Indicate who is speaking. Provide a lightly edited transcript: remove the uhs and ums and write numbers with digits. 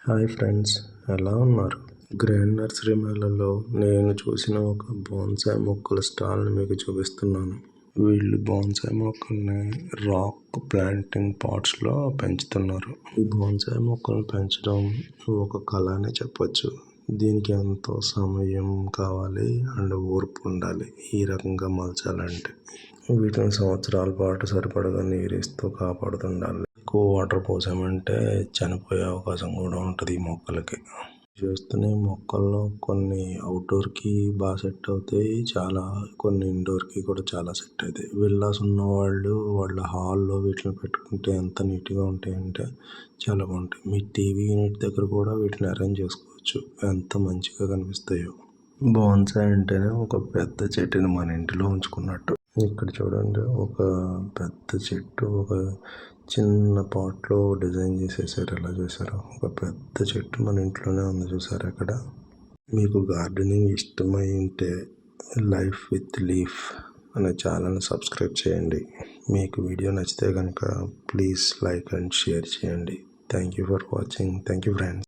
Speaker 1: Hi friends, ఎలా ఉన్నారు? Grand nursery మేళలో నేను చూసిన ఒక బోన్సాయ్ మొక్కల స్టాల్ని మీకు చూపిస్తున్నాను. వీళ్ళు బోన్సాయ్ మొక్కల్ని రాక్ ప్లాంటింగ్ పాట్స్లో పెంచుతున్నారు. ఈ బోన్సాయ్ మొక్కలను పెంచడం ఒక కళ అని చెప్పొచ్చు. దీనికి ఎంతో సమయం కావాలి అండ్ ఓర్పు ఉండాలి ఈ రకంగా మలచాలంటే. వీటిని సంవత్సరాల పాటు సరిపడగా నీరిస్తూ కాపాడుతుండాలి. ఎక్కువ వాటర్ పోసామంటే చనిపోయే అవకాశం కూడా ఉంటుంది ఈ మొక్కలకి. చూస్తున్న ఈ మొక్కల్లో కొన్ని అవుట్డోర్కి బాగా సెట్ అవుతాయి, కొన్ని ఇండోర్కి కూడా చాలా సెట్ అవుతాయి. విల్లాస్ ఉన్నవాళ్ళు వాళ్ళ హాల్లో వీటిని పెట్టుకుంటే ఎంత నీట్గా ఉంటాయంటే చాలా బాగుంటాయి. మీ టీవీ యూనిట్ దగ్గర కూడా వీటిని అరేంజ్ చేసుకోవచ్చు, ఎంత మంచిగా కనిపిస్తాయో. బోన్సాయ్ అంటేనే ఒక పెద్ద చెట్టుని మన ఇంటిలో ఉంచుకున్నట్టు. ఇక్కడ చూడండి, ఒక పెద్ద చెట్టు ఒక చిన్న పాట్లో డిజైన్ చేసేసారు. ఎలా చేశారు? ఒక పెద్ద చెట్టు మన ఇంట్లోనే ఉంది, చూసారు అక్కడ. మీకు గార్డెనింగ్ ఇష్టమై ఉంటే లైఫ్ విత్ లీఫ్ అనే ఛానల్ని సబ్స్క్రైబ్ చేయండి. మీకు వీడియో నచ్చితే కనుక ప్లీజ్ లైక్ అండ్ షేర్ చేయండి. Thank you for watching. Thank you friends.